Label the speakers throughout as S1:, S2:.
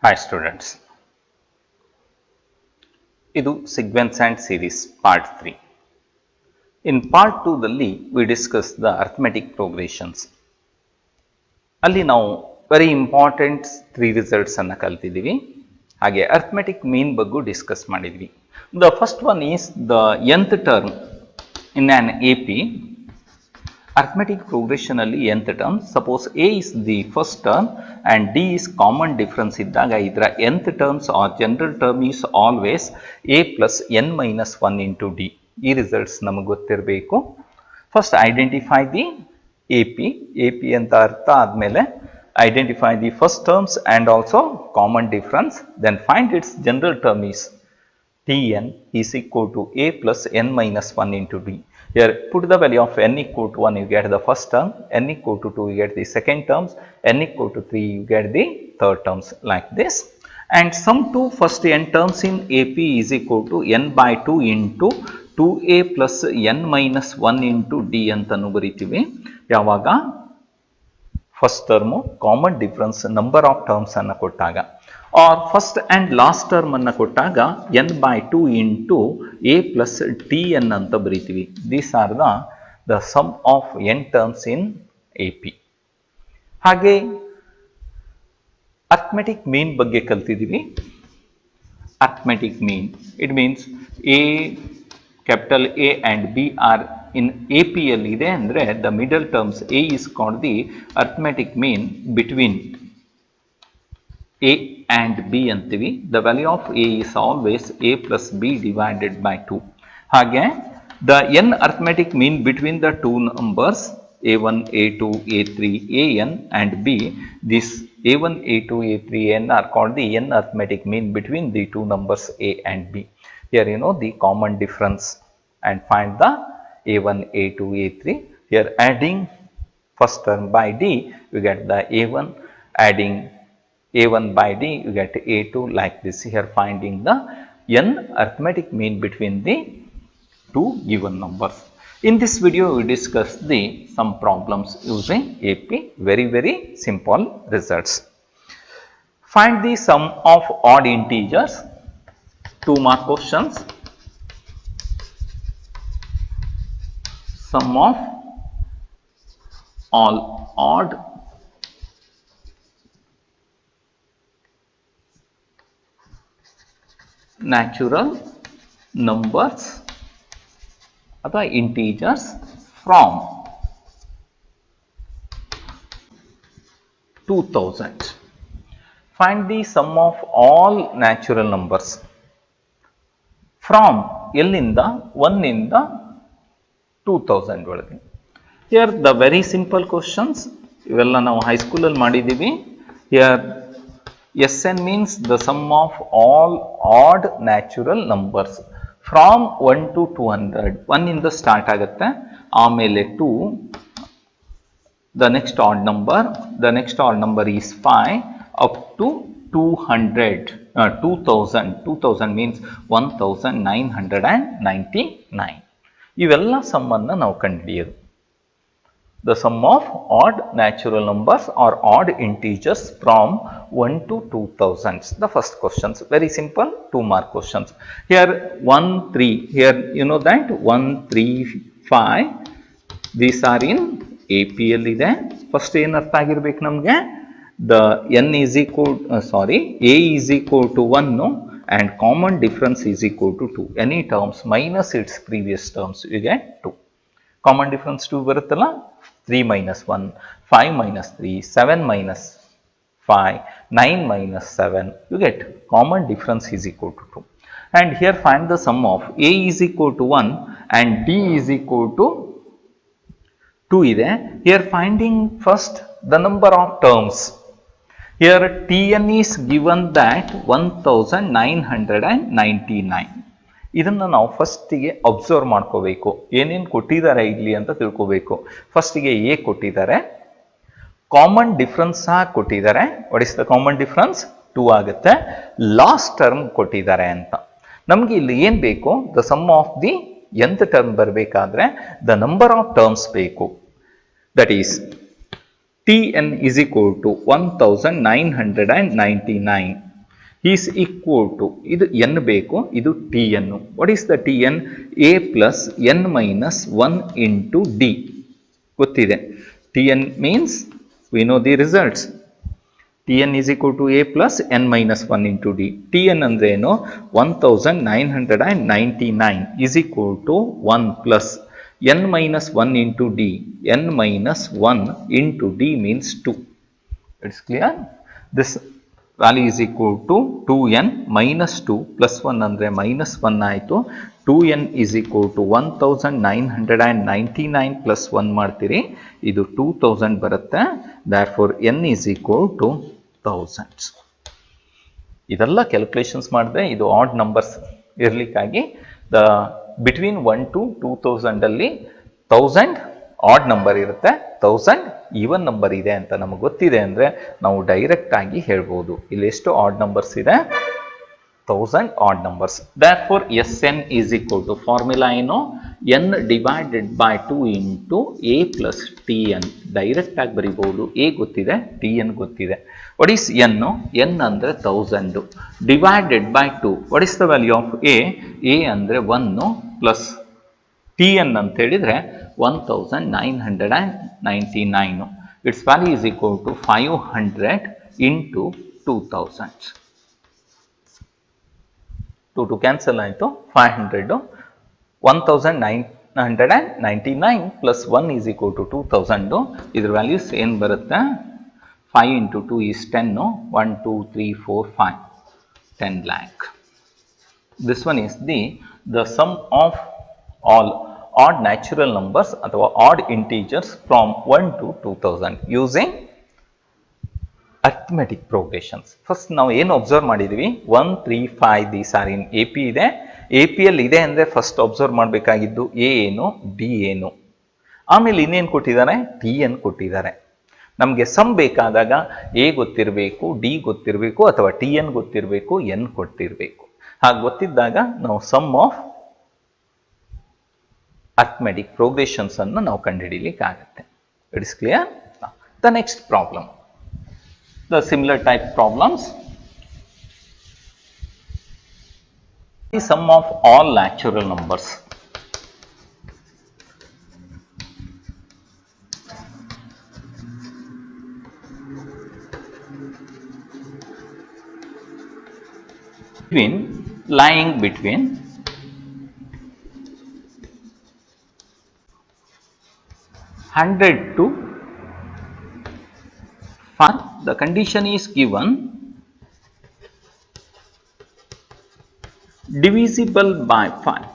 S1: Hi students, ಇದು sequence and series part 3. In part 2 ದಲ್ಲಿ we discuss the arithmetic progressions. ಅಲ್ಲಿ ನಾವು very important 3 results ಅನ್ನು ಕಲಿತಿದ್ದೀವಿ. ಹಾಗೆ arithmetic mean ಬಗ್ಗೆ ಡಿಸ್ಕಸ್ ಮಾಡಿದ್ವಿ. The first one is the nth term in an AP. Arithmetic progression ಅಲ್ಲಿ nth term, suppose A is the first term and D is common difference ಇದ್ದಾಗ ಇದರ nth terms or general term is always A plus n minus 1 into D. ಈ results ನಮಗೆ ಗೊತ್ತಿರಬೇಕು. First identify the AP ಅಂತ ಅರ್ಥ ಆದಮೇಲೆ identify the first terms and also common difference, then find its general term is Tn is equal to A plus n minus 1 into D. Here put the value of n equal to 1, you get the first term, n equal to 2, you get the second terms, n equal to 3, you get the third terms, like this. And sum to first n terms in AP is equal to n by 2 into 2a plus n minus 1 into D ಅಂತನೂ ಬರೀತೀವಿ. ಯಾವಾಗ first term common difference number of terms ಅನ್ನು ಕೊಟ್ಟಾಗ, or first and last term ಅನ್ನು ಕೊಟ್ಟಾಗ n by 2 into a plus T N ಅಂತ ಬರೀತೀವಿ. These are the sum of n terms in AP. ಹಾಗೆ ಅರ್ಥಮೆಟಿಕ್ ಮೀನ್ ಬಗ್ಗೆ ಕಲ್ತಿದ್ದೀವಿ. Arithmetic mean, it means capital A and B are in AP ಅಲ್ಲಿ ಇದೆ ಅಂದರೆ the middle terms A is called the arithmetic mean between A and B ಅಂತೀವಿ. The value of A is always A plus B divided by 2. ಹಾಗೆ the n arithmetic mean between the two numbers A1, A2, A3, AN and B, this A1, A2, A3, AN are called the n arithmetic mean between the two numbers A and B. Here you know the common difference and find the A1, A2, A3. Here adding first term by D, you get the A1, adding A1 by D, you get A2, like this. Here finding the n arithmetic mean between the two given numbers. In this video, we discuss some problems using AP, very simple results. Find the sum of odd integers, 2 mark questions. Sum of all odd natural numbers ಅಥವಾ integers from 2000. Find the sum of all natural numbers from ಎಲ್ಲಿಂದ 1 ಇಂದ 2000 ಒಳಗೆ. Here the very simple questions, ಇವೆಲ್ಲ ನಾವು ಹೈಸ್ಕೂಲಲ್ಲಿ ಮಾಡಿದ್ದೀವಿ. Here Sn means the sum of all odd natural numbers from 1 to 200. 1 ಇಂದ start ಆಗುತ್ತೆ, ಆಮೇಲೆ 2, the next odd number is 5 up to 200. 2000 means 1999. ಇವೆಲ್ಲ ಸಮ್ ಅನ್ನು ನಾವು ಕಂಡುಹಿಡಿಯೋದು. The sum of odd natural numbers or odd integers from 1 to 2000. The first questions, very simple, 2 mark questions. Here 1, 3, here you know that 1, 3, 5, these are in AP ಇದೆ. First ಏನು ಅರ್ಥ ಆಗಿರ್ಬೇಕು ನಮಗೆ, the n is equal A is equal to 1 and common difference is equal to 2. Any terms minus its previous terms, you get 2. Common difference 2 ಬರುತ್ತಲ್ಲ, 3 minus 1, 5 minus 3, 7 minus 5, 9 minus 7, you get common difference is equal to 2. And here find the sum of A is equal to 1 and D is equal to 2 ಇದೆ. Here finding first the number of terms. Here Tn is given that 1999. ಇದನ್ನು ನಾವು ಫಸ್ಟಿಗೆ observe ಮಾಡ್ಕೋಬೇಕು, ಏನೇನು ಕೊಟ್ಟಿದ್ದಾರೆ ಇಲ್ಲಿ ಅಂತ ತಿಳ್ಕೋಬೇಕು. ಫಸ್ಟಿಗೆ ಎ ಕೊಟ್ಟಿದ್ದಾರೆ, ಕಾಮನ್ ಡಿಫ್ರೆನ್ಸ್ ಸಹ ಕೊಟ್ಟಿದ್ದಾರೆ. What is the common difference? 2 ಆಗುತ್ತೆ. ಲಾಸ್ಟ್ ಟರ್ಮ್ ಕೊಟ್ಟಿದ್ದಾರೆ ಅಂತ. ನಮಗೆ ಇಲ್ಲಿ ಏನು ಬೇಕು? The sum of the nth term ಬರಬೇಕಾದ್ರೆ ದ ನಂಬರ್ ಆಫ್ ಟರ್ಮ್ಸ್ ಬೇಕು. That is Tn is equal to 1999 is equal to, ಇದು ಎನ್ ಬೇಕು, ಇದು T N. What is the T N? A plus N minus 1 into D ಗೊತ್ತಿದೆ. T N means we know the results. T N is equal to A plus N minus 1 into D. T N ಅಂದ್ರೆ ಏನು? 1999 is equal to 1 plus N minus 1 into d. N minus 1 into d means 2. It's clear? This value is equal to 2n minus 2 plus 1 ಅಂದರೆ minus 1 ಆಯಿತು. 2n is equal to 1999 plus 1 ಮಾಡ್ತೀರಿ, ಇದು 2000 ಬರುತ್ತೆ. Therefore n is equal to 1000. ಇದೆಲ್ಲ calculations ಮಾಡಿದ್ರೆ ಇದು odd numbers ಇರಲಿಕ್ಕಾಗಿ between 1 to 2000 ಅಲ್ಲಿ 1000 ಆಡ್ ನಂಬರ್ ಇರುತ್ತೆ, 1000 ಈವನ್ ನಂಬರ್ ಇದೆ ಅಂತ ನಮಗೆ ಗೊತ್ತಿದೆ ಅಂದರೆ ನಾವು ಡೈರೆಕ್ಟ್ ಆಗಿ ಹೇಳ್ಬೋದು. ಇಲ್ಲಿ ಎಷ್ಟು ಆಡ್ ನಂಬರ್ಸ್ ಇದೆ? 1000 odd numbers. Therefore S N is equal to, formula ಏನು? N divided by 2 into A plus T N. Direct ಆಗಿ ಬರೀಬಹುದು. ಎ ಗೊತ್ತಿದೆ, ಟಿ ಎನ್ ಗೊತ್ತಿದೆ. What is N? ಎನ್ ಅಂದರೆ 1000 divided by 2. What is the value of A? A ಅಂದರೆ 1 plus T N ಅಂತ ಹೇಳಿದರೆ 1999. It's value is equal to 500 into 2000. 2 cancel ಆಯಿತು. 500. 1999 plus 1 is equal to 2000. ಇದ್ರ ವ್ಯಾಲ್ಯೂಸ್ ಏನು ಬರುತ್ತೆ? 5 into 2 is 10. 1 2 3 4 5 10 lakh. This one is the sum of all odd natural numbers ಅಥವಾ odd integers from 1 to 2000 using arithmetic progressions. First ನಾವು ಏನು observe ಮಾಡಿದ್ವಿ? 1 3 5 these are in a P ಇದೆ. A P L ಇದೆ ಅಂದರೆ first observe ಮಾಡಬೇಕಾಗಿದ್ದು A ಏನು, D ಏನು, ಆಮೇಲೆ ಇನ್ನೇನು ಕೊಟ್ಟಿದ್ದಾರೆ? ಟಿ ಎನ್ ಕೊಟ್ಟಿದ್ದಾರೆ. ನಮಗೆ ಸಮ್ ಬೇಕಾದಾಗ ಎ ಗೊತ್ತಿರಬೇಕು, ಡಿ ಗೊತ್ತಿರಬೇಕು, ಅಥವಾ ಟಿ ಎನ್ ಗೊತ್ತಿರಬೇಕು, ಎನ್ ಕೊಟ್ಟಿರಬೇಕು. ಹಾಗೆ ಗೊತ್ತಿದ್ದಾಗ ನಾವು ಸಮ್ ಆಫ್ arithmetic progressions ಅನ್ನು ನಾವು ಕಂಡುಹಿಡಿಯಲಿಕ್ಕಾಗುತ್ತೆ. It is clear? The next problem, the similar type problems. The sum of all natural numbers. lying between 100 to 5. The condition is given divisible by 5,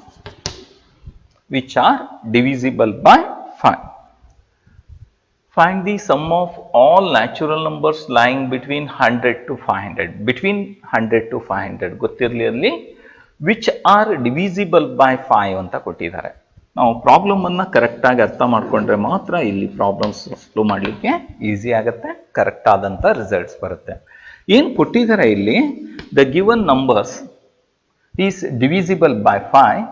S1: which are divisible by 5. Find the sum of all natural numbers lying between 100 to 500. Between 100 to 500 ಗೊತ್ತಿರಲಿ, which are divisible by 5 ಅಂತ ಕೊಟ್ಟಿದ್ದಾರೆ. ನಾವು problem ಅನ್ನು ಕರೆಕ್ಟಾಗಿ ಅರ್ಥ ಮಾಡಿಕೊಂಡ್ರೆ ಮಾತ್ರ ಇಲ್ಲಿ ಪ್ರಾಬ್ಲಮ್ಸ್ ಸಾಲ್ವ್ ಮಾಡಲಿಕ್ಕೆ ಈಸಿ ಆಗುತ್ತೆ, ಕರೆಕ್ಟ್ ಆದಂಥ ರಿಸಲ್ಟ್ಸ್ ಬರುತ್ತೆ. ಏನು ಕೊಟ್ಟಿದ್ದಾರೆ ಇಲ್ಲಿ? The given numbers is divisible by 5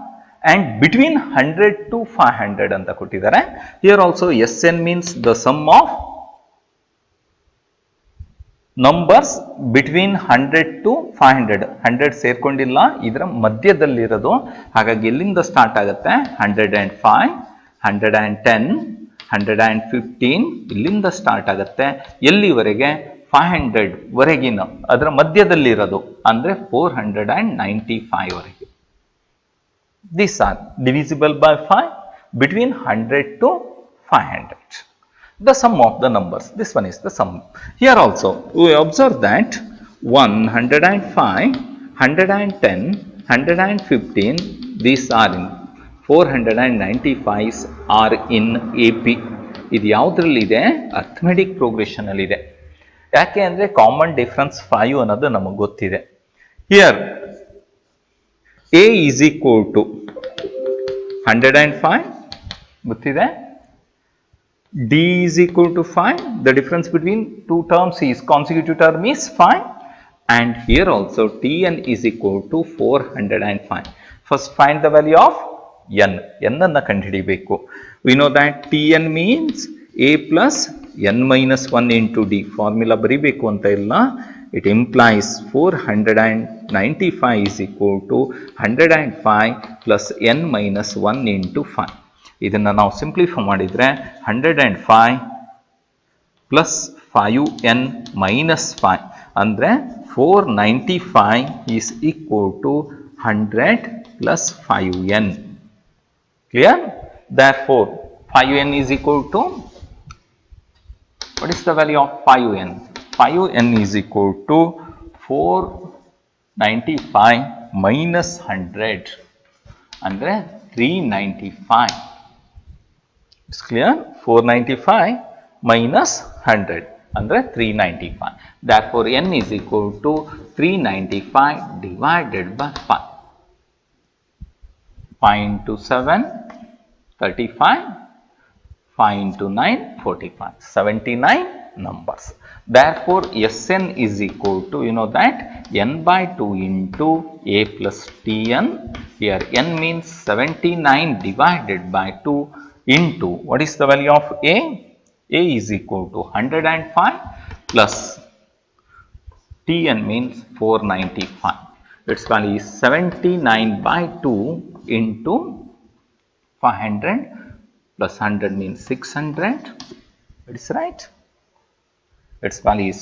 S1: and between 100 to 500 ಅಂತ ಕೊಟ್ಟಿದ್ದಾರೆ. Here also SN means the sum of numbers between 100 to 500. 100 ಸೇರ್ಕೊಂಡಿಲ್ಲ, ಇದರ ಮಧ್ಯದಲ್ಲಿರೋದು. ಹಾಗಾಗಿ ಎಲ್ಲಿಂದ ಸ್ಟಾರ್ಟ್ ಆಗುತ್ತೆ? 105, 110, 115 ಇಲ್ಲಿಂದ ಸ್ಟಾರ್ಟ್ ಆಗುತ್ತೆ. ಎಲ್ಲಿವರೆಗೆ? 500 ವರೆಗಿನ, ಅದರ ಮಧ್ಯದಲ್ಲಿರೋದು ಅಂದರೆ 495 ವರೆಗೆ. These are divisible by 5 between 100 to 500. The sum of the numbers. This one is the sum. Here also we observe that 105, 110, 115 these are in 495 are in AP. ಇದು ಯಾವುದರಲ್ಲಿದೆ? ಅರ್ಥಮೆಟಿಕ್ ಪ್ರೋಗ್ರೆಷನ್ ಅಲ್ಲಿ ಇದೆ. ಯಾಕೆ ಅಂದರೆ ಕಾಮನ್ ಡಿಫರೆನ್ಸ್ 5 ಅನ್ನೋದು ನಮಗೆ ಗೊತ್ತಿದೆ. Here A is equal to 105 ಗೊತ್ತಿದೆ, D is equal to 5. The difference between two terms is consecutive term is 5, and here also Tn is equal to 405. First find the value of n. n ಅನ್ನು ಕಂಡುಹಿಡಿಯಬೇಕು. We know that Tn means A plus n minus 1 into D. Formula ಬರೀಬೇಕು ಅಂತ ಇಲ್ಲ. It implies 495 is equal to 105 plus n minus 1 into 5. ಇದನ್ನು ನಾವು simplify ಮಾಡಿದರೆ 105 plus 5n minus 5 ಅಂದರೆ 495 is equal to 100 plus 5n. Clear? Therefore, 5n is equal to, what is the value of 5n? 5n is equal to 495 minus 100 ಅಂದರೆ 395. It's clear? 495 minus 100 ಅಂದರೆ 395. Therefore, n is equal to 395 divided by 5. 5 into 7, 35. 5 into 9, 45. 79 numbers. Therefore, Sn is equal to, you know that, n by 2 into a plus tn. Here n means 79 divided by 2 into, what is the value of a? A is equal to 105 plus tn means 495. Its value is 79 by 2 into 500 plus 100 means 600. It is right. Its value is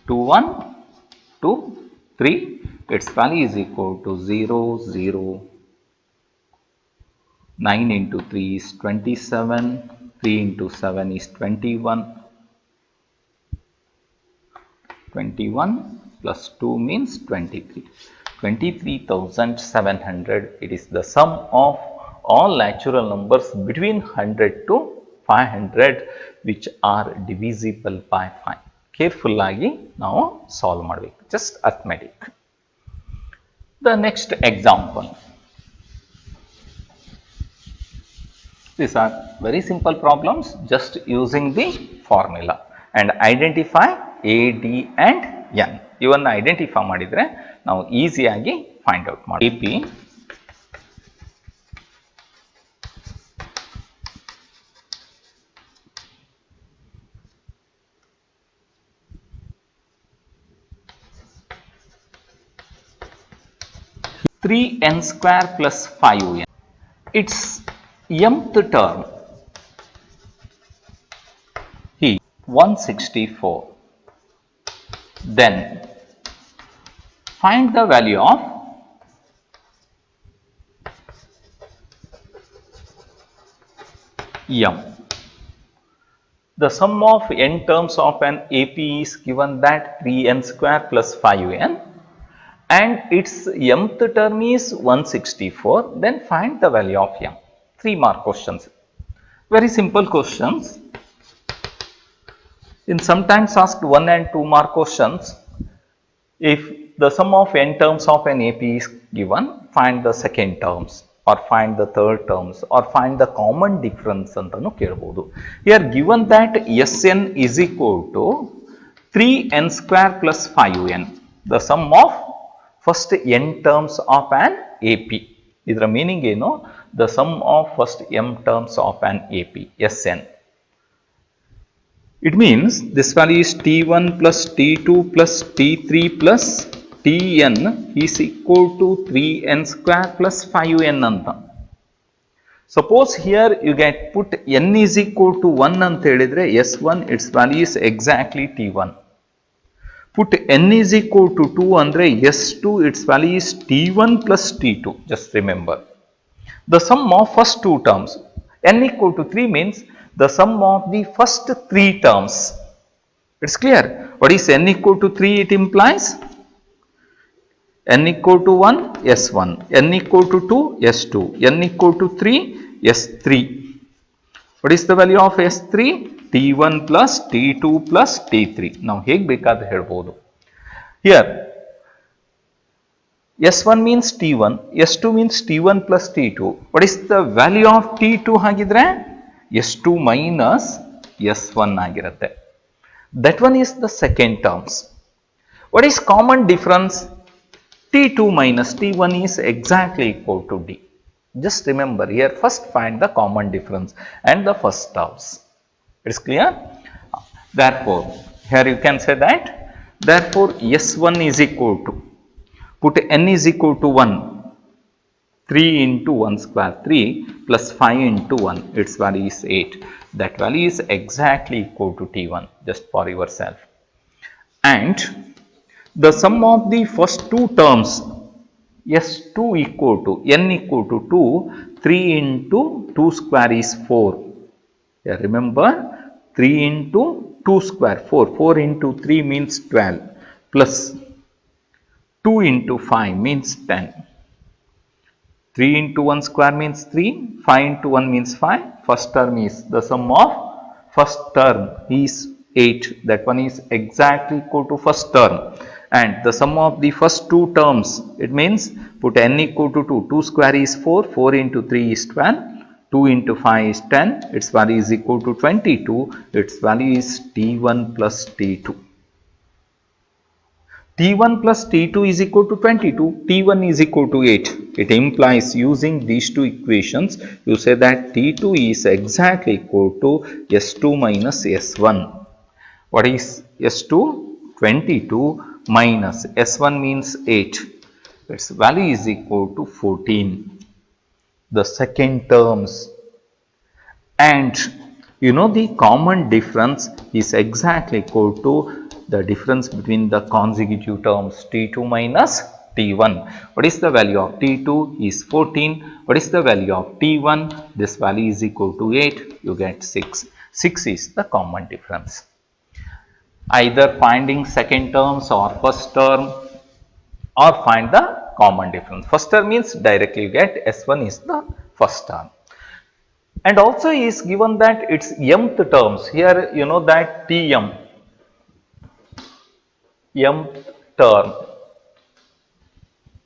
S1: 2123. Its value is equal to 0, 0. 9 into 3 is 27. 3 into 7 is 21. 21 plus 2 means 23. 23,700. It is the sum of all natural numbers between 100 to 500 which are divisible by 5. Careful ಆಗಿ ನಾವು solve ಮಾಡಬೇಕು. Just arithmetic. The next example. These are very simple problems just using the formula and identify a, d and n. ಇವನ್ನ identify ಮಾಡಿದರೆ ನಾವು ಈಸಿಯಾಗಿ find out ಮಾಡಿ. AP three n square plus 5n. Its mth term is 164. Then find the value of m. The sum of n terms of an AP is given that 3n square plus 5n. And its mth term is 164, then find the value of m. 3 mark questions. Very simple questions. In sometimes asked 1 and 2 mark questions, if the sum of n terms of an AP is given, find the second terms or find the third terms or find the common difference antanu kelbodu. Here given that Sn is equal to 3n square plus 5n. The sum of first n terms of an AP. Idra meaning ಏನು? The sum of first m terms of an AP, Sn. It means this value is T1 plus T2 plus T3 plus Tn is equal to 3n square plus 5n anta. Suppose here you get put n is equal to 1 anta helidre S1 its value is exactly T1. Put n is equal to 2 andre S2 its value is T1 plus T2. Just remember. The sum of first two terms. N equal to 3 means the sum of the first 3 terms. It's clear. What is n equal to 3? It implies n equal to 1 S1, n equal to 2 S2, n equal to 3 S3. What is the value of S3? T1 plus T2 plus T3. Now, ಹೇಗೆ ಬೇಕಾದ್ರೆ ಹೇಳ್ಬೋದು. Here, S1 means T1, S2 means T1 plus T2. What is the value of T2 ಹಾಗಿದ್ರೆ? S2 minus S1 ಆಗಿರುತ್ತೆ. That one is the second terms. What is common difference? T2 minus T1 is exactly equal to D. Just remember here, first find the common difference and the first terms. It's clear? Therefore, here you can say that Therefore, S1 is equal to, put n is equal to 1, 3 into 1 square 3 plus 5 into 1, its value is 8. That value is exactly equal to T1, just for yourself. And the sum of the first two terms, S2 equal to, n equal to 2, 3 into 2 square is 4. Yeah, remember 3 into 2 square 4, 4 into 3 means 12 plus 2 into 5 means 10. 3 into 1 square means 3, 5 into 1 means 5. First term is, the sum of first term is 8. That one is exactly equal to first term. And the sum of the first two terms, it means put n equal to 2. 2 square is 4, 4 into 3 is 12, 2 into 5 is 10, its value is equal to 22. Its value is T1 plus T2. T1 plus T2 is equal to 22, T1 is equal to 8. It implies, using these two equations, you say that T2 is exactly equal to S2 minus S1. What is S2? 22 minus S1 means 8. Its value is equal to 14. The second terms. And you know, the common difference is exactly equal to the difference between the consecutive terms T2 minus T1. What is the value of T2? Is 14. What is the value of T1? This value is equal to 8. You get 6. 6 is the common difference. Either finding second terms or first term, or find the common difference. First term means directly you get S1 is the first term. And also is given that its mth terms, here you know that Tm, mth term,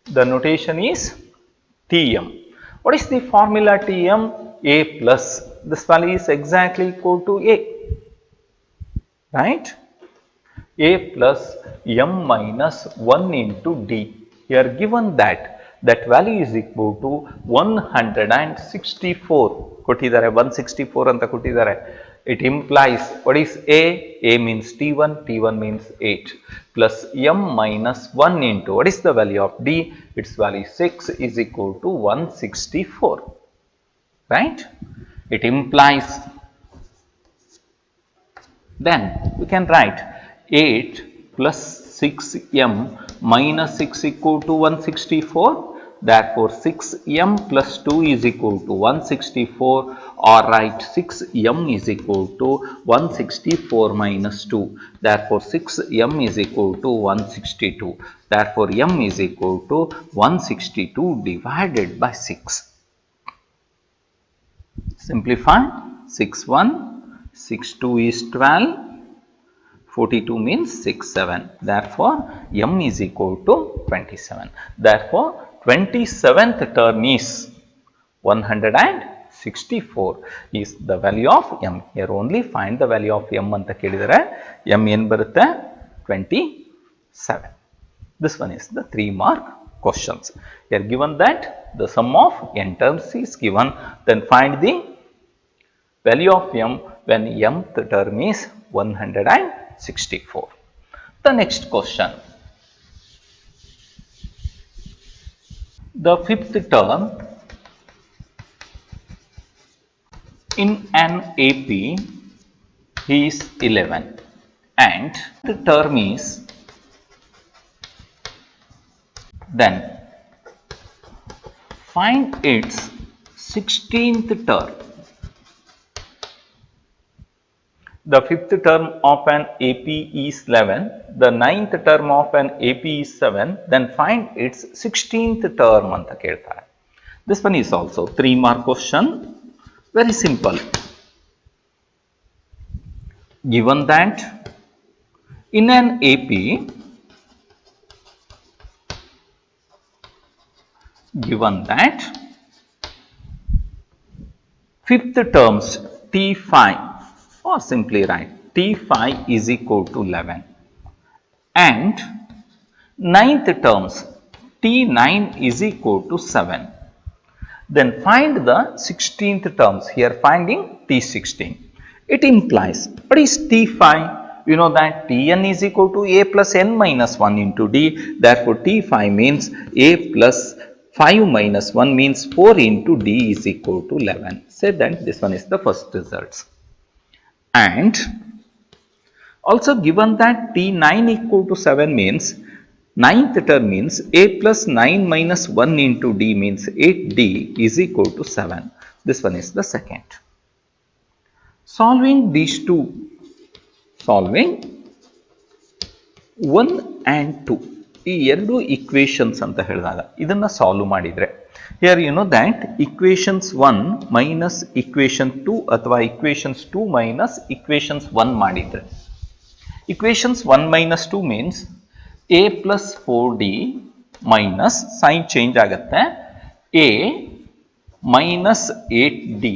S1: the notation is Tm. What is the formula Tm? A plus, this value is exactly equal to A, right? A plus m minus 1 into D. Here given that value is equal to 164. ಕೊಟ್ಟಿದ್ದಾರೆ 164 ಅಂತ ಕೊಟ್ಟಿದ್ದಾರೆ. It implies, what is A? A means T1, T1 means 8 plus m minus 1 into, what is the value of D? Its value 6 is equal to 164, right? It implies, then we can write 8 plus 6m minus 6 equal to 164. Therefore, 6m plus 2 is equal to 164, or write 6m is equal to 164 minus 2. Therefore, 6m is equal to 162. Therefore, m is equal to 162 divided by 6. Simplify. 6 1, 6 2 is 12. 42 means 6 7. Therefore, m is equal to 27. Therefore, 27th term is 164 is the value of m. Here only find the value of m anta kelidare. M en barutte 27. This one is the 3 mark questions. Here given that the sum of n terms is given, then find the value of m when mth term is 164. The next question. The fifth term in an AP is 11 and the term is, then find its 16th term. The fifth term of an AP is 11, the ninth term of an AP is 7, then find its 16th term anta keltare. This one is also 3 mark question, very simple. Given that in an AP, given that fifth terms T5, or simply write T5 is equal to 11, and ninth terms T9 is equal to 7. Then find the 16th terms. Here finding T16. It implies, what is T5? We know that Tn is equal to A plus n minus 1 into D. Therefore, T5 means A plus 5 minus 1 means 4 into D is equal to 11. Say that this one is the first results. And also given that T9 equal to 7 means ninth term means A plus 9 minus 1 into D means 8D is equal to 7. This one is the second. Solving these two, solving 1 and 2 ಈ ಎರಡು equations ಅಂತ ಹೇಳಿದಾಗ ಇದನ್ನ solve ಮಾಡಿದ್ರೆ here you know that equations 1 minus equation 2 ಅಥವಾ equations 2 minus equations 1 ಮಾಡಿದ್ರೆ equations 1 minus 2 means a plus 4d minus sign change ಆಗುತ್ತೆ a minus 8d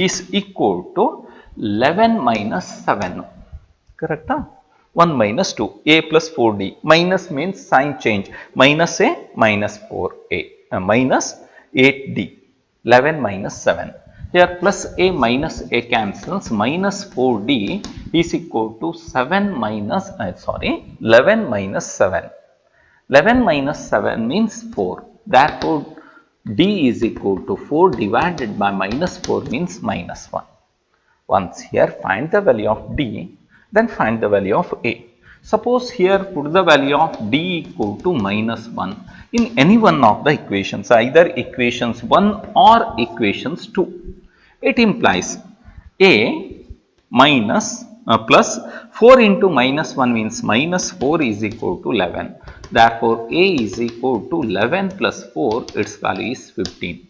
S1: is equal to 11 minus 7. Correct? 1 minus 2, a plus 4d. Minus means sign change. Minus a, minus 4a. Minus 8d. 11 minus 7. Here plus a minus a cancels. Minus 4d is equal to 7 minus, 11 minus 7. 11 minus 7 means 4. Therefore, d is equal to 4 divided by minus 4 means minus 1. Once here find the value of d, then find the value of a. Suppose here put the value of d equal to minus 1 in any one of the equations, either equations 1 or equations 2. It implies a minus plus 4 into minus 1 means minus 4 is equal to 11. Therefore, a is equal to 11 plus 4, its value is 15.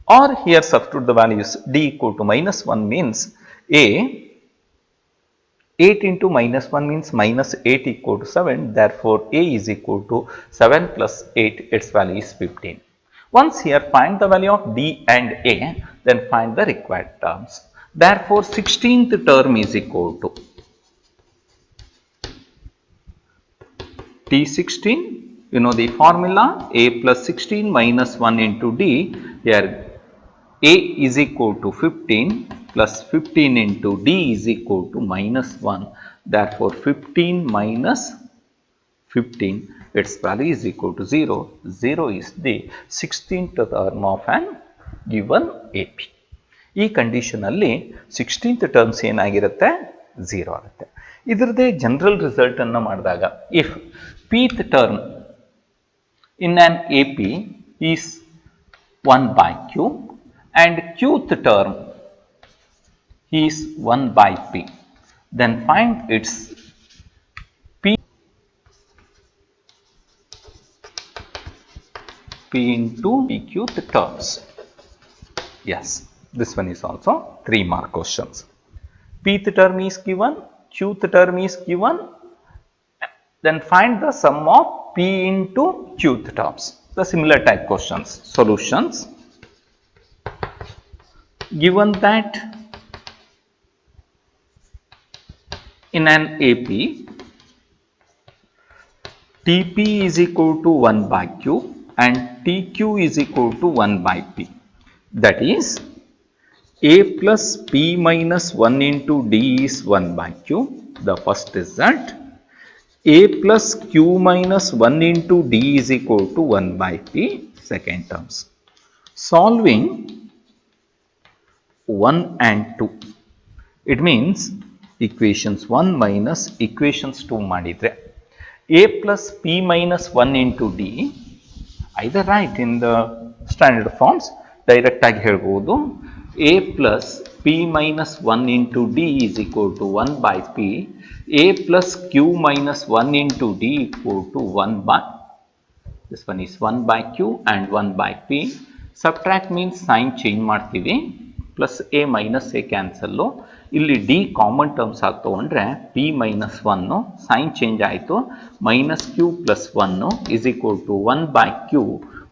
S1: Or here substitute the values d equal to minus 1 means a 8 into minus 1 means minus 8 equal to 7. Therefore, a is equal to 7 plus 8, its value is 15. Once here find the value of d and a, then find the required terms. Therefore, 16th term is equal to T16. You know the formula, a plus 16 minus 1 into d. Here a is equal to 15 plus 15 into d is equal to minus 1. Therefore, 15 minus 15, its value is equal to 0. 0 is the 16th term of an given AP. ಈ condition ಅಲ್ಲಿ 16th terms ಏನಾಗಿರುತ್ತೆ 0 ಆಗುತ್ತೆ. ಇದರದೇ general result ಅನ್ನು ಮಾಡಿದಾಗ if pth term in an AP is 1 by q and qth term is 1 by p, then find its p into pqth terms. Yes, this one is also 3 mark questions. Pth term is given, qth term is given, then find the sum of p into qth terms. The similar type questions. Solutions. Given that in an AP, Tp is equal to 1 by q and Tq is equal to 1 by p. That is, a plus p minus 1 into d is 1 by q. The first result. A plus q minus 1 into d is equal to 1 by p. Second terms. Solving 1 and 2. It means equations 1 minus equations 2 ಮಾಡಿದ್ರೆ a plus p minus 1 into d either write in the standard forms, direct ಆಗಿ ಹೇಳ್ಬೋದು a plus p minus 1 into d is equal to 1 by p, a plus q minus 1 into d equal to 1 by, this one is 1 by q and 1 by p. Subtract means sign change ಮಾಡ್ತೀವಿ, plus a minus a cancel. ಇಲ್ಲಿ d common terms ಆಗಿ ತಗೊಂಡ್ರೆ p minus 1 sign change ಆಯಿತು, minus q plus 1 is equal to 1 by q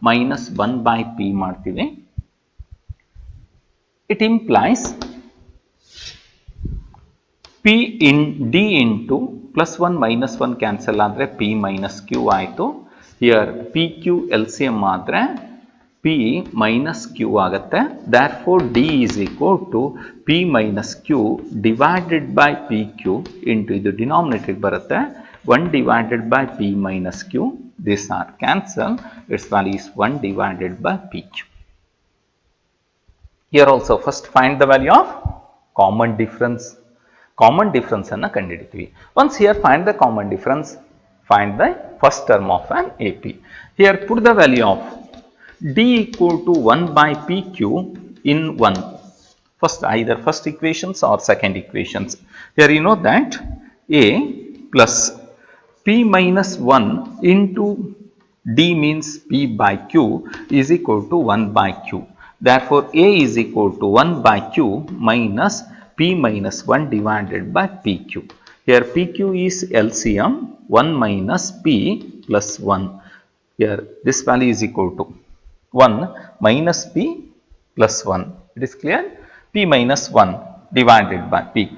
S1: minus 1 by p ಮಾಡ್ತೀವಿ. It implies p in d into plus 1 minus 1 cancel ಆದರೆ p minus q ಆಯಿತು. Here pq LCM ಆದರೆ P minus Q ಆಗುತ್ತೆ. Therefore D is equal to P minus Q divided by PQ into ಇದು denominator ಬರುತ್ತೆ 1 divided by P minus Q. These are cancelled. Its value is 1 divided by PQ. Here also first find the value of common difference. Common difference ಅನ್ನು ಕಂಡುಹಿಡಿತೀವಿ. Once here find the common difference, find the first term of an AP. Here put the value of D equal to 1 by PQ in 1. First either first equations or second equations. Here you know that A plus P minus 1 into D means P by Q is equal to 1 by Q. Therefore, A is equal to 1 by Q minus P minus 1 divided by PQ. Here PQ is LCM 1 minus P plus 1. Here this value is equal to 1 minus P plus 1. It is clear? P minus 1 divided by PQ.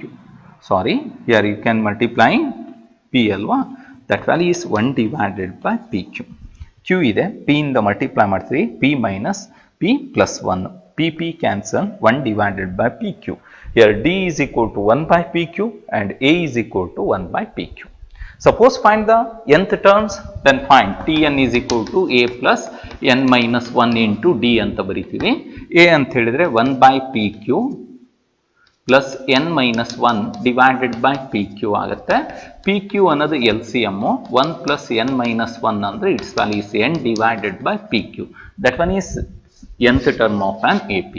S1: Sorry, here you can multiply P alva. That value is 1 divided by PQ. Q ಇದೆ P ಇಂದ multiply ಮಾಡ್ತೀವಿ P minus P plus 1. PP cancel 1 divided by PQ. Here D is equal to 1 by PQ and A is equal to 1 by PQ. Suppose find the nth terms, then find Tn is equal to A plus n minus 1 into D ಅಂತ ಬರೀತೀವಿ. A ಅಂತ ಹೇಳಿದ್ರೆ 1 by PQ plus n minus 1 divided by PQ ಆಗುತ್ತೆ. PQ ಅನ್ನೋದು LCM 1 plus n minus 1 ಅಂದ್ರೆ its value is n divided by PQ. That one is nth term of an AP.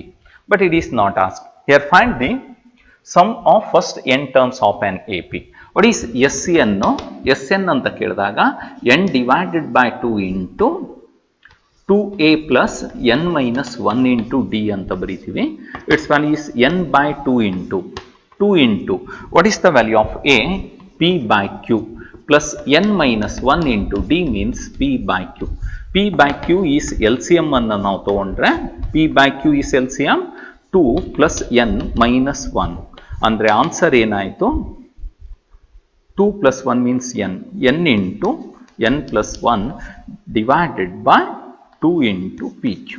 S1: But it is not asked. Here find the sum of first n terms of an AP. What is SN? SN ಅಂತ ಕೇಳಿದಾಗ n divided by 2 into 2A plus n minus 1 into D ಅಂತ ಬರೀತೀವಿ. Its value is n by 2 into what is the value of A? P by Q plus n minus 1 into D means P by Q. P by Q is LCM ಅನ್ನು ನಾವು ತಗೊಂಡ್ರೆ P by Q is LCM 2 plus n minus 1 ಅಂದ್ರೆ answer ಏನಾಯಿತು 2 plus 1 means n into n plus 1 divided by 2 into PQ.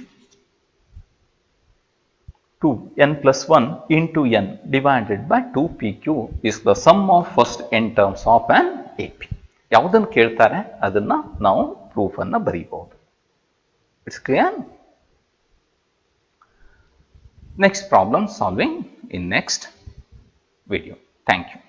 S1: 2 n plus 1 into n divided by 2 PQ is the sum of first n terms of an AP. ಯಾವುದನ್ನು ಕೇಳ್ತಾರೆ ಅದನ್ನ ನಾವು proof ಅನ್ನು ಬರೀಬಹುದು. It's clear? Next problem solving in next video. Thank you.